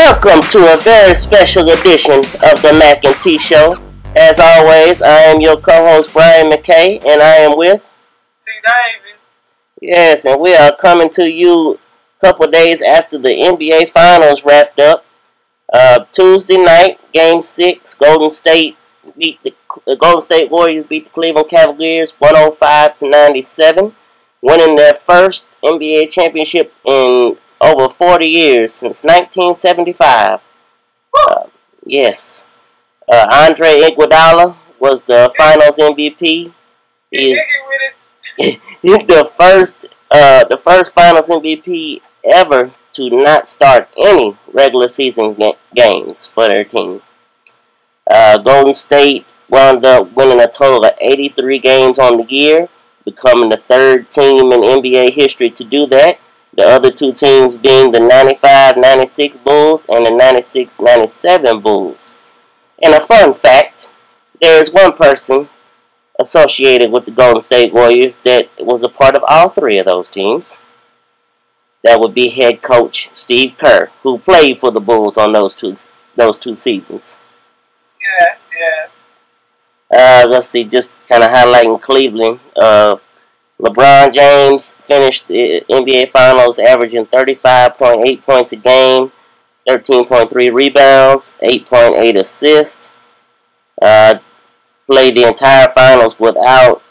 Welcome to a very special edition of the Mac and T Show. As always, I am your co-host Brian Mackay, and I am with T Davis. Yes, and we are coming to you a couple days after the NBA Finals wrapped up. Tuesday night, Game 6, Golden State Warriors beat the Cleveland Cavaliers 105-97, winning their first NBA championship in over 40 years, since 1975. Yes. Andre Iguodala was the Finals MVP. He's the first Finals MVP ever to not start any regular season games for their team. Golden State wound up winning a total of 83 games on the year, becoming the third team in NBA history to do that. The other two teams being the 95-96 Bulls and the 96-97 Bulls. And a fun fact, there's one person associated with the Golden State Warriors that was a part of all three of those teams. That would be head coach Steve Kerr, who played for the Bulls on those two seasons. Yes, yes. Let's see, just kind of highlighting Cleveland. LeBron James finished the NBA Finals averaging 35.8 points a game, 13.3 rebounds, 8.8 assists. Played the entire Finals without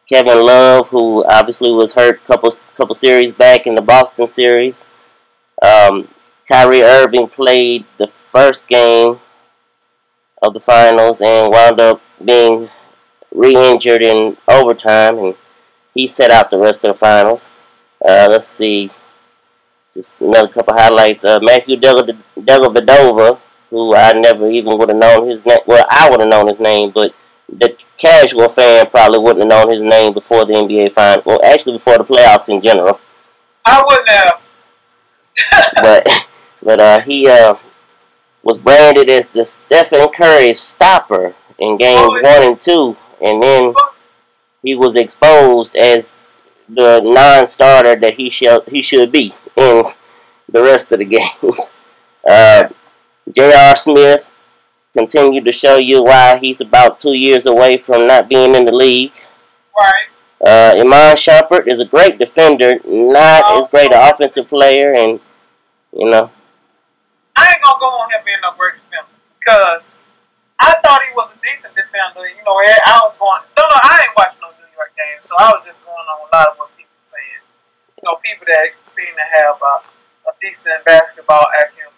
Kevin Love, who obviously was hurt a couple series back in the Boston series. Kyrie Irving played the first game of the Finals and wound up being re-injured in overtime, and he set out the rest of the Finals. Let's see. Just another couple highlights. Matthew Dellavedova, who I never even would have known his name. Well, I would have known his name, but the casual fan probably wouldn't have known his name before the NBA Finals. Well, actually before the playoffs in general. I wouldn't have. but he was branded as the Stephen Curry stopper in games 1 and 2, and then he was exposed as the non-starter that he should be in the rest of the games. J.R. Smith continued to show you why he's about 2 years away from not being in the league. Right. Iman Shumpert is a great defender, not as great an offensive player, and you know. I ain't gonna go on him being no great defender because I thought he was a decent defender. You know, I ain't watching no New York games, so I was just going on a lot of what people were saying. You know, people that seem to have a decent basketball acumen.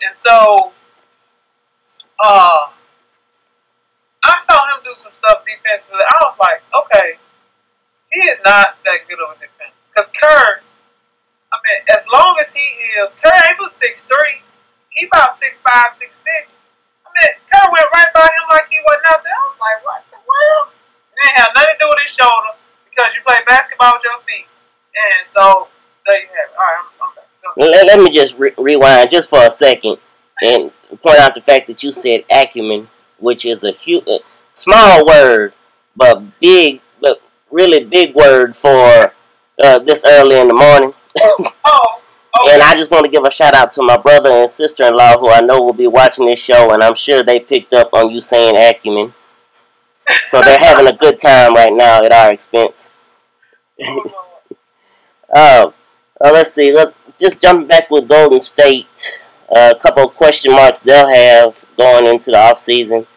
And so, I saw him do some stuff defensively. I was like, okay, he is not that good of a defender. Because Kerr, I mean, as long as he is, Kerr ain't but 6'3", he about 6'5", 6'6". I mean, Kerr went right by him like he wasn't out there. I was like, what the world? It didn't have nothing to do with his shoulder because you play basketball with your feet. And so, there you have it. All right, I'm back. Let me just rewind just for a second and point out the fact that you said acumen, which is a small word, but really big word for this early in the morning. Okay. And I just want to give a shout out to my brother and sister-in-law who I know will be watching this show, and I'm sure they picked up on you saying acumen. So they're having a good time right now at our expense. Let's see. Let's just jump back with Golden State. A couple of question marks they'll have going into the offseason.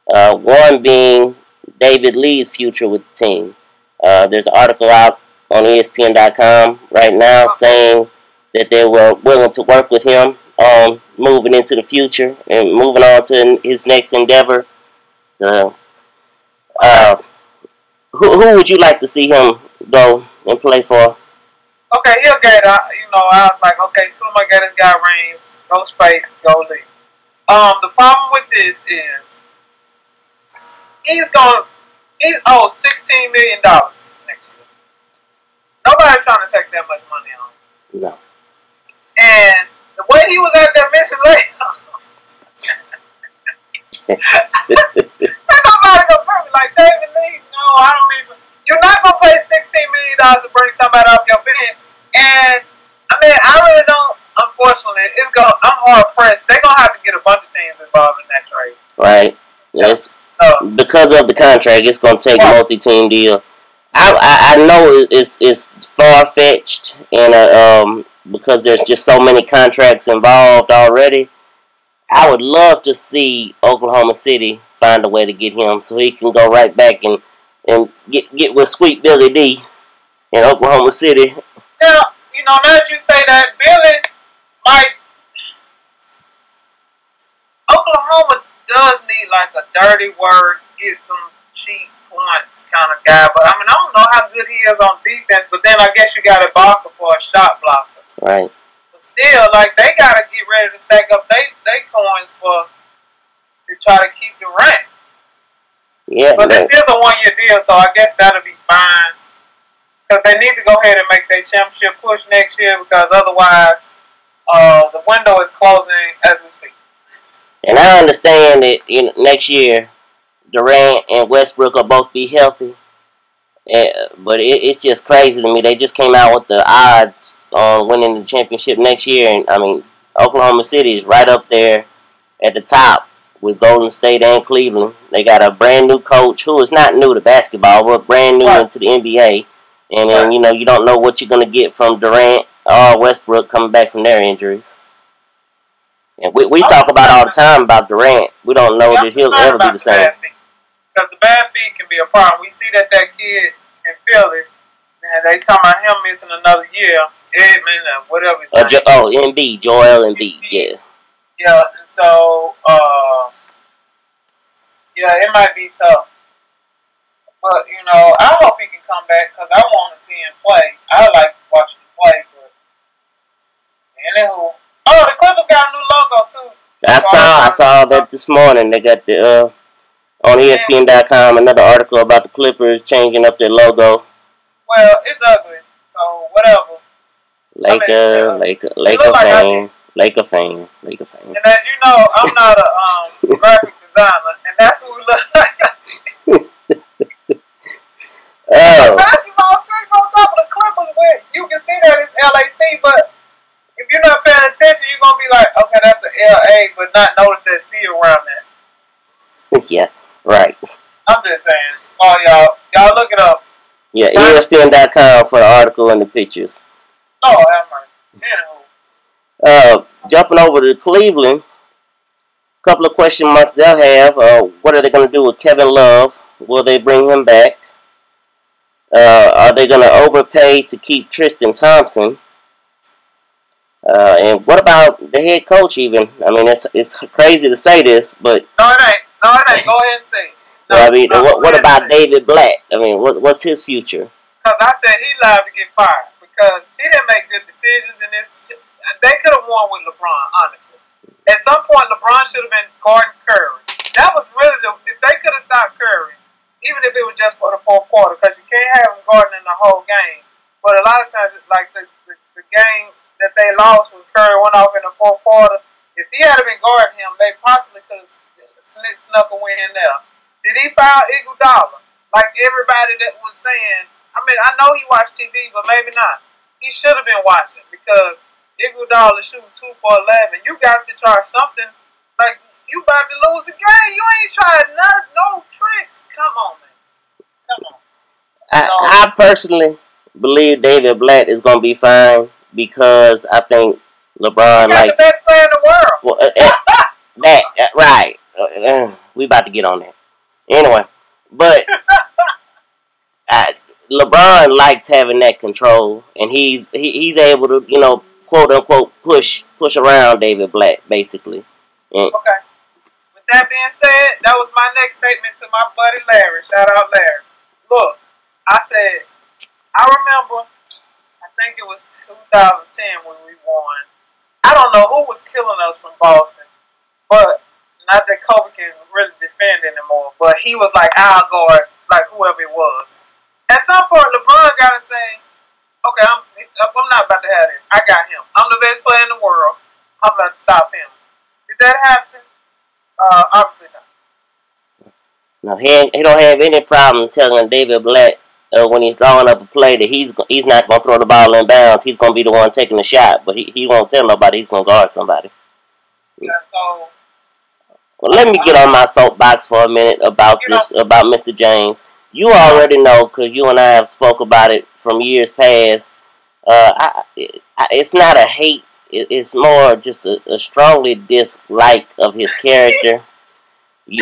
One being David Lee's future with the team. There's an article out on ESPN.com right now saying that they were willing to work with him on moving into the future and moving on to his next endeavor. Who would you like to see him go and play for? Okay, he'll get it. I was like, okay, Tuma got his guy rings. Go Spikes, go Lee. The problem with this is he's owed $16 million next year. Nobody's trying to take that much money on him. No. And the way he was out there missing layups, ain't nobody gonna pay me like David Lee. No, I don't even. You're not gonna pay $16 million to bring somebody off your bench. And I mean, I really don't. Unfortunately, hard pressed. They're gonna have to get a bunch of teams involved in that trade. Right. Yes. Because of the contract, it's gonna take a multi-team deal. I know it's far fetched, and because there's just so many contracts involved already. I would love to see Oklahoma City find a way to get him so he can go right back and get with Sweet Billy D in Oklahoma City. Yeah, you know, now that you say that, Billy might. Oklahoma does need like a dirty word, get some cheap points kind of guy. But I mean, I don't know how good he is on defense. But then I guess you got Advocare for a shot blocker. Right. But still, like they gotta get ready to stack up they coins to try to keep the rank. Yeah. But this is a 1-year deal, so I guess that'll be fine. Because they need to go ahead and make their championship push next year, because otherwise, the window is closing as we speak. And I understand that next year, Durant and Westbrook will both be healthy. But it's just crazy to me. They just came out with the odds on winning the championship next year. And, I mean, Oklahoma City is right up there at the top with Golden State and Cleveland. They got a brand new coach who is not new to basketball, but brand new into the NBA. And then, you don't know what you're going to get from Durant or Westbrook coming back from their injuries. And we talk about all the time about Durant. We don't know that he'll ever be the same. Because the bad feet can be a problem. We see that kid in Philly, and they talking about him missing another year. Edmund, whatever his name. Embiid, Joel Embiid, yeah. Yeah, and so, it might be tough. But, I hope he can come back, because I want to see him play. I like watching him play, but anywho. Oh, the Clippers got a new logo, too. I saw that this morning. They got the, on ESPN.com, another article about the Clippers changing up their logo. Well, it's ugly, so whatever. Laker fan. And as you know, I'm not a graphic designer, and that's what we look like. The basketball sitting on top of the Clippers, where you can see that it's LAC, but if you're not paying attention, you're going to be like, okay, that's the LA, but not notice that C around that. Yeah, right. I'm just saying. Oh, y'all look it up. Yeah, ESPN.com for the article and the pictures. Oh, that's right. Jumping over to Cleveland, a couple of question marks they'll have. What are they going to do with Kevin Love? Will they bring him back? Are they going to overpay to keep Tristan Thompson? And what about the head coach even? I mean, it's crazy to say this, but... No, it ain't. Go ahead and say it. What about David Blatt? I mean, what's his future? Because I said he's liable to get fired. Because he didn't make good decisions in this... They could have won with LeBron, honestly. At some point, LeBron should have been guarding Curry. That was really if they could have stopped Curry, even if it was just for the fourth quarter, because you can't have him guarding in the whole game. But a lot of times, it's like the game that they lost when Curry went off in the fourth quarter. If he had been guarding him, they possibly could have snuck a win in there. Did he foul Iguodala? Like everybody that was saying, I mean, I know he watched TV, but maybe not. He should have been watching, because Iguodala shooting 2 for 11. You got to try something. Like, you about to lose the game. You ain't trying no tricks. Come on, man. I personally believe David Blatt is going to be fine, because I think LeBron likes... the best player in the world. Well, right. We about to get on that. Anyway, but LeBron likes having that control, and he's able to, quote unquote, push around David Blatt, basically. Okay. With that being said, that was my next statement to my buddy Larry. Shout out Larry. Look, I said, I remember, I think it was 2010 when we won. I don't know who was killing us from Boston, but not that Kobe can really defend anymore, but he was like our guard, like whoever it was. At some point, LeBron got to say, okay, I'm not about to have this. I got him. I'm the best player in the world. I'm about to stop him. Did that happen? Obviously not. No, he don't have any problem telling David Blatt when he's drawing up a play that he's not going to throw the ball in bounds. He's going to be the one taking the shot, but he won't tell nobody he's going to guard somebody. Yeah, so. Well, let me get on my soapbox for a minute about this, about Mr. James. You already know, because you and I have spoke about it from years past. It's not a hate. It's more just a strongly dislike of his character.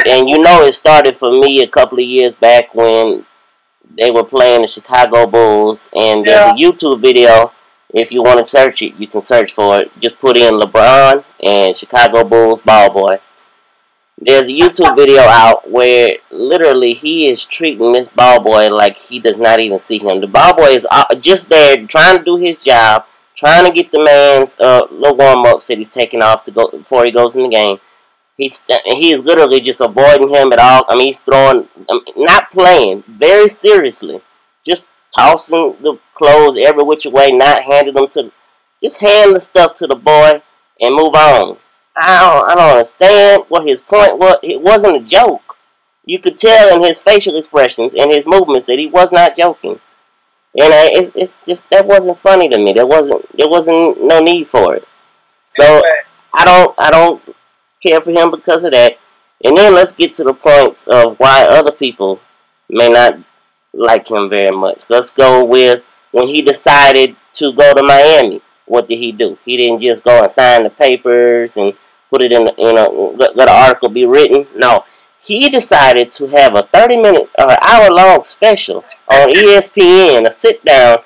And you know it started for me a couple of years back when they were playing the Chicago Bulls. And there's a YouTube video. If you want to search it, you can search for it. Just put in LeBron and Chicago Bulls ball boy. There's a YouTube video out where literally he is treating this ball boy like he does not even see him. The ball boy is just there trying to do his job, trying to get the man's little warm-ups that he's taking off to go before he goes in the game. He is literally just avoiding him at all. I mean, he's throwing, not playing, very seriously. Just tossing the clothes every which way, not handing them to, just hand the stuff to the boy and move on. I don't understand what his point was. It wasn't a joke. You could tell in his facial expressions and his movements that he was not joking. And it's just, that wasn't funny to me. There wasn't no need for it. So I don't care for him because of that. And then let's get to the points of why other people may not like him very much. Let's go with when he decided to go to Miami. What did he do? He didn't just go and sign the papers and put it in the, let an article be written. No, he decided to have a 30-minute or hour-long special on ESPN, a sit-down,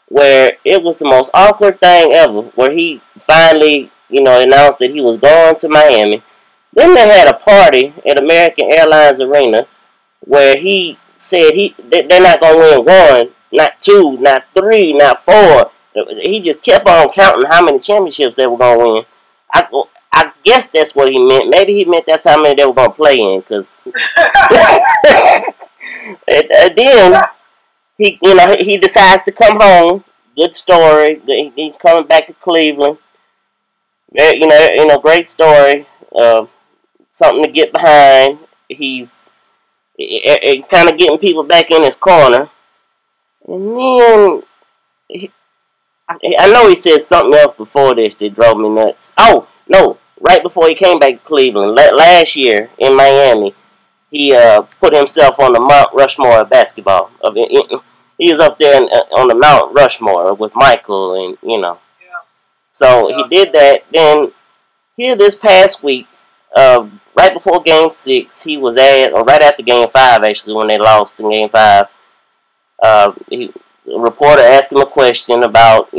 where it was the most awkward thing ever, where he finally, announced that he was going to Miami. Then they had a party at American Airlines Arena where he said they're not going to win one, not two, not three, not four. He just kept on counting how many championships they were going to win. I guess that's what he meant. Maybe he meant that's how many they were going to play in. Cause and then he decides to come home. Good story. He's coming back to Cleveland. Great story. Something to get behind. He's kind of getting people back in his corner. And then I know he said something else before this that drove me nuts. Oh, no. Right before he came back to Cleveland, last year in Miami, he put himself on the Mount Rushmore of basketball. He was up there on the Mount Rushmore with Michael, and Yeah. So he did that. Then here this past week, right before Game 6, he was or right after Game 5, actually, when they lost in Game 5. A reporter asked him a question about,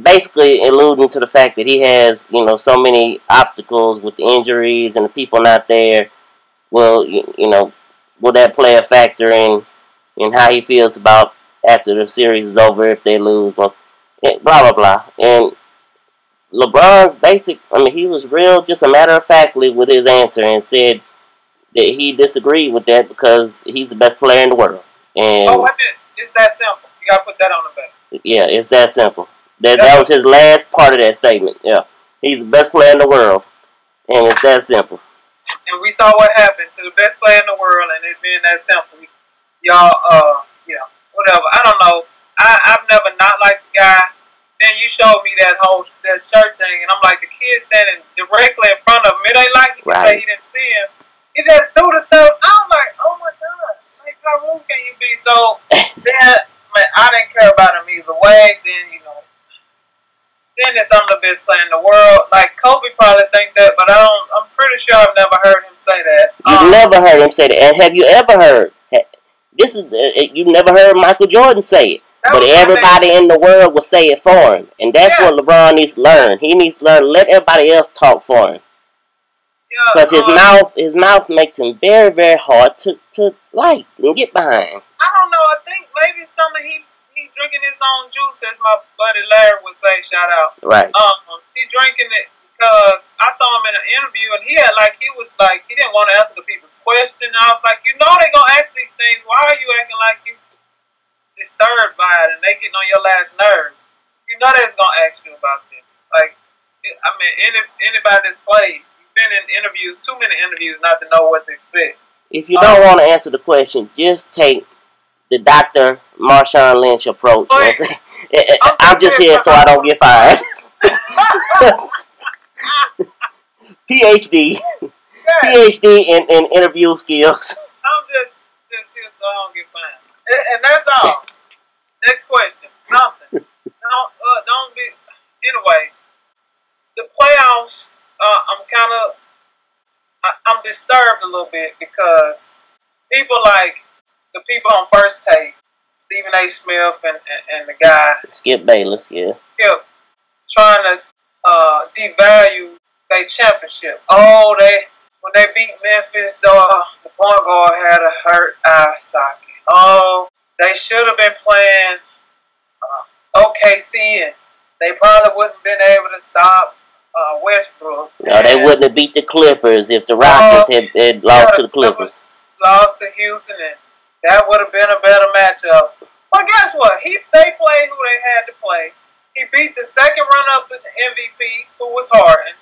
basically alluding to the fact that he has, so many obstacles with the injuries and the people not there. Well, will that play a factor in how he feels about after the series is over if they lose? Well, blah, blah, blah. And LeBron's he was real, just a matter of factly with his answer and said that he disagreed with that because he's the best player in the world. And it's that simple. You gotta put that on the back. Yeah, it's that simple. That was his last part of that statement. Yeah, he's the best player in the world, and it's that simple. And we saw what happened to the best player in the world, and it being that simple. Y'all, whatever. I don't know. I've never not liked the guy. Then you showed me that shirt thing, and I'm like, the kid standing directly in front of him. It ain't like he can say he didn't see him. He just do the stuff. I was like, oh my God, like how rude can you be? So then, I didn't care about him either way. Then it's I'm the best player in the world. Like Kobe probably think that, but I'm pretty sure I've never heard him say that. You've never heard him say that, and have you ever heard? You've never heard Michael Jordan say it. But everybody in the world will say it for him. And that's what LeBron needs to learn. He needs to learn, let everybody else talk for him. Because his mouth makes him very, very hard to like and get behind. I don't know. I think maybe he's drinking his own juice, as my buddy Larry would say, shout out. Right. He's drinking it because I saw him in an interview and he didn't want to answer the people's question. I was like, they're going to ask these things. Why are you acting like you disturbed by it and they getting on your last nerve? They're gonna ask you about this. Like, anybody that's played, you've been in interviews, too many interviews not to know what to expect. If you don't want to answer the question, just take the Dr. Marshawn Lynch approach. I'm just here so I don't get fired. PhD. Yeah. PhD in interview skills. I'm just here so I don't get fined. And that's all. Next question. Something. Don't be. Anyway, the playoffs. I'm disturbed a little bit because people like the people on First Take, Stephen A. Smith and the guy Skip Bayless, yeah. kept trying to devalue their championship. Oh, when they beat Memphis, the point guard had a hurt eye socket. Oh, they should have been playing OKC, and they probably wouldn't have been able to stop Westbrook. No, they wouldn't have beat the Clippers if the Rockets had lost to the Clippers. Lost to Houston, and that would have been a better matchup. But guess what? They played who they had to play. He beat the second runner-up in the MVP, who was Harden.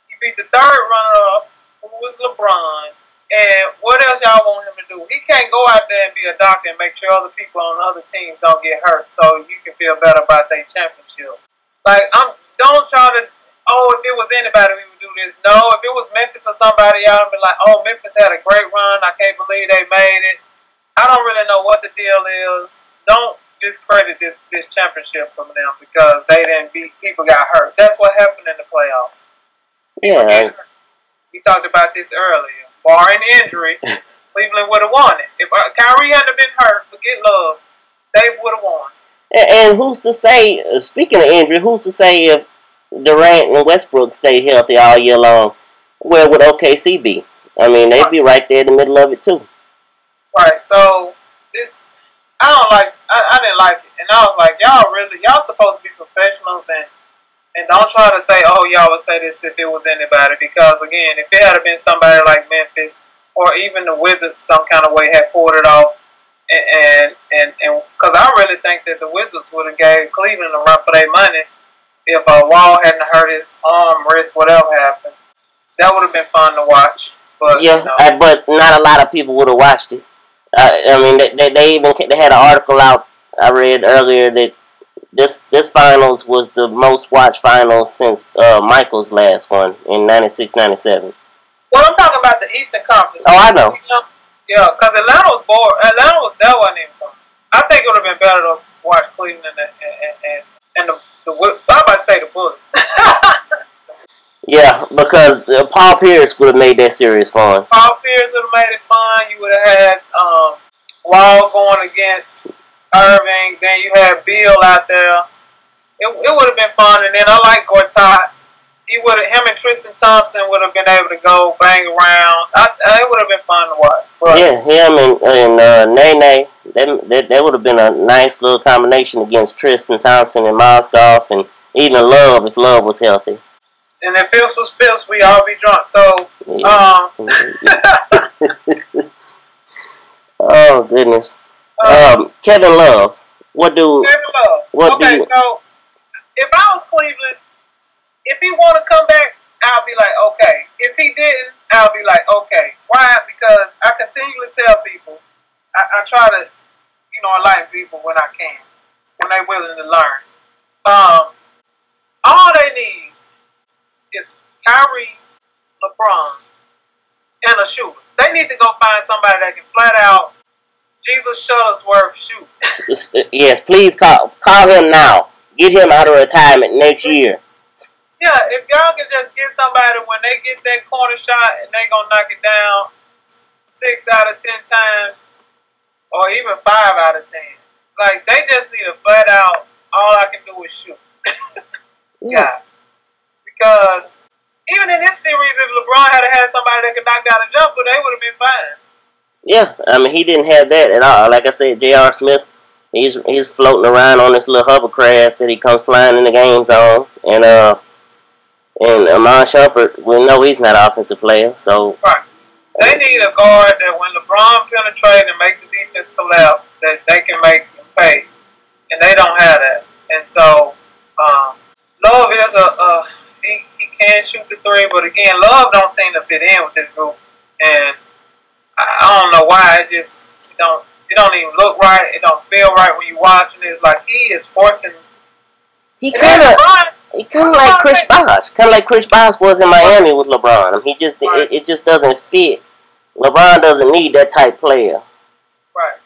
He beat the third runner-up, who was LeBron. And what else y'all want him to do? He can't go out there and be a doctor and make sure other people on other teams don't get hurt so you can feel better about their championship. Like, don't try to, if it was anybody, we would do this. No, if it was Memphis or somebody, y'all would be like, oh, Memphis had a great run. I can't believe they made it. I don't really know what the deal is. Don't discredit this championship from them because they didn't beat, people got hurt. That's what happened in the playoffs. Yeah. We talked about this earlier. Barring injury, Cleveland would have won it. If Kyrie hadn't been hurt, forget Love, they would have won. And who's to say, speaking of injury, who's to say if Durant and Westbrook stay healthy all year long, where would OKC be? I mean, they'd be right there in the middle of it, too. Right, so this, I didn't like it. And I was like, y'all supposed to be professionals and don't try to say, oh, y'all would say this if it was anybody. Because, again, if it had been somebody like Memphis or even the Wizards some kind of way had pulled it off, and because I really think that the Wizards would have gave Cleveland a run for their money if Wall hadn't hurt his arm, wrist, whatever happened. That would have been fun to watch. But, yeah, but not a lot of people would have watched it. I mean, they had an article out I read earlier that this finals was the most watched finals since Michael's last one in 96-97. Well, I'm talking about the Eastern Conference. Oh, I know. Yeah, because Atlanta was bored. That wasn't even fun. I think it would have been better to watch Cleveland and the I'm about to say the Bullets. Yeah, because Paul Pierce would have made that series fun. Paul Pierce would have made it fun. You would have had Wall going against Irving. Then you had Bill out there. It would have been fun. And then I like Gortat. Him and Tristan Thompson would have been able to go bang around. It would have been fun to watch. But yeah, him and Nene. That would have been a nice little combination against Tristan Thompson and Mozgov, and even Love if Love was healthy. And if Phils was Phils, we all be drunk. So, oh goodness. Kevin Love. Kevin Love. So if I was Cleveland, if he want to come back, I'll be like, okay. If he didn't, I'll be like, okay. Why? Because I continually tell people, I try to, enlighten people when I can, when they're willing to learn. All they need is Kyrie, LeBron, and a shooter. They need to go find somebody that can flat out Jesus Shuttlesworth shoot. Yes, please call him now. Get him out of retirement next year. Yeah, if y'all can just get somebody when they get that corner shot and they gonna knock it down 6 out of 10 times, or even 5 out of 10. Like, they just need to flat out, all I can do is shoot. Yeah. Because even in this series, if LeBron had somebody that could knock down a jumper, they would have been fine. Yeah, I mean, he didn't have that at all. Like I said, J.R. Smith, he's floating around on this little hovercraft that he comes flying in the games on. And Amon Shumpert, we know he's not an offensive player, so... Right. They need a guard that when LeBron penetrates and make the defense collapse, that they can make them pay. And they don't have that. And so, Love is he can shoot the three, but again, Love don't seem to fit in with this group. And I don't know why. It don't even look right. It don't feel right when you're watching it. It's like he is forcing. He kind of He kind of like Chris Bosh. Kind of like Chris Bosh was in Miami with LeBron. He just it just doesn't fit. LeBron doesn't need that type player. Right.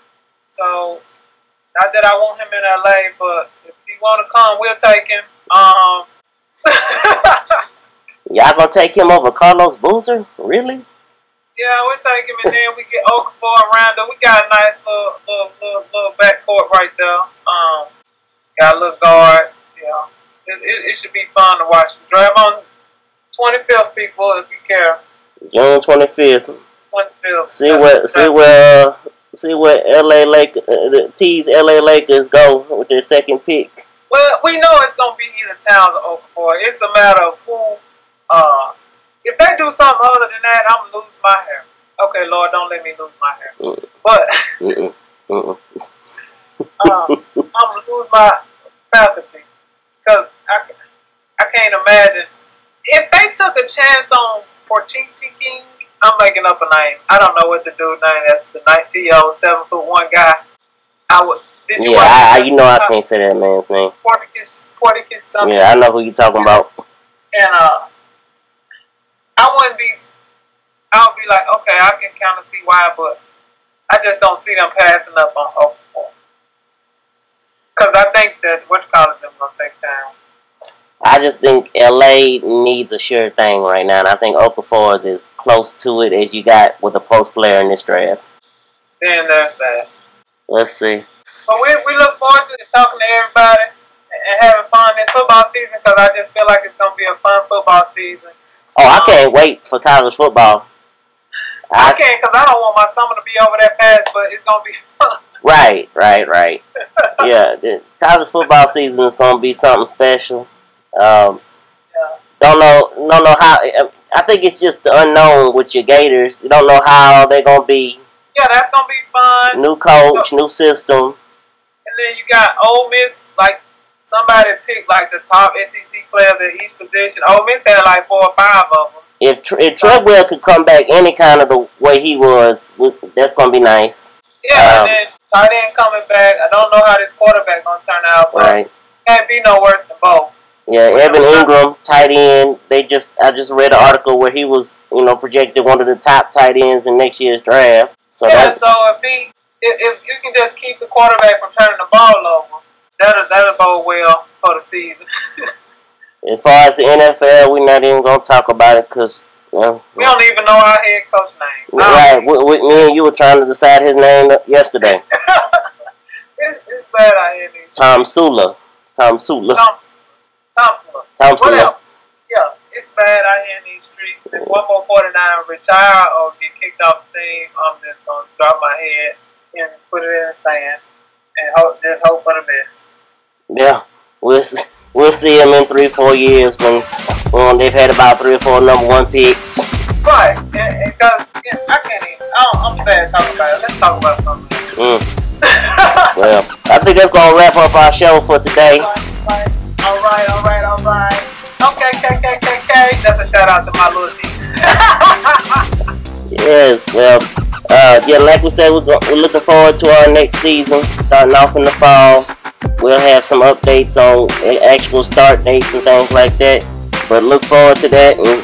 So, not that I want him in LA, but if he want to come, we'll take him. Y'all gonna take him over Carlos Boozer? Really? Yeah, we'll take him, and then we get Okafor and Randall. We got a nice little backcourt right there. Got a little guard. Yeah. It should be fun to watch the draft on 25th, people, if you care. June 25th. 25th. See where LA Lakers, the T's LA Lakers go with their second pick. Well, we know it's gonna be either Towns or Okafor. It's a matter of who. If they do something other than that, I'm gonna lose my hair. Okay, Lord, don't let me lose my hair. But I'm gonna lose my faculties. Because I can't imagine. If they took a chance on Portiti King, I'm making up a name. I don't know what the dude's name is. The 19-year-old, 7'1" guy. I would. Did you you know I can't say that man's name. Porticus something. Yeah, I know who you're talking about. And I would be like, okay, I can kind of see why, but I just don't see them passing up on Okafor. Because I think that them gonna take time. I just think LA needs a sure thing right now, and I think Okafor is as close to it as you got with a post player in this draft. Then there's that. Let's see. But we look forward to talking to everybody and having fun this football season, because I just feel like it's gonna be a fun football season. Oh, I can't wait for college football. I can't, because I don't want my summer to be over that fast, but it's gonna be fun. Right. Yeah, the college football season is going to be something special. Don't know how. I think it's just the unknown with your Gators. You don't know how they're going to be. Yeah, that's going to be fun. New coach, new system. And then you got Ole Miss, like somebody picked like the top SEC players at each position. Ole Miss had like 4 or 5 of them. If Treadwell could come back any kind of the way he was, that's going to be nice. Yeah, and then tight end coming back. I don't know how this quarterback gonna turn out, but can't be no worse than both. Yeah, Evan Ingram, tight end. I just read an article where he was, projected one of the top tight ends in next year's draft. So so if you can just keep the quarterback from turning the ball over, that'll bode well for the season. As far as the NFL, we're not even gonna talk about it because. We don't even know our head coach's name. Right, me and you were trying to decide his name yesterday. it's bad out here. Tom Sula. Yeah, it's bad out here in these streets. If one more 49 retire or get kicked off the team, I'm just going to drop my head and put it in the sand and just hope for the best. Yeah, we'll see him in 3-4 years when they've had about 3 or 4 number 1 picks. Right, because I can't even. I'm sad talking about it. Let's talk about something. Well, I think that's gonna wrap up our show for today. All right. Okay, KKKK. That's a shout out to my little niece. Yes, well, like we said, we're looking forward to our next season, starting off in the fall. We'll have some updates on actual start dates and things like that. But look forward to that. And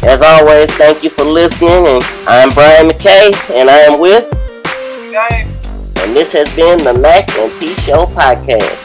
as always, thank you for listening. And I'm Brian Mackay, and I am with James. And this has been the Mac and T Show Podcast.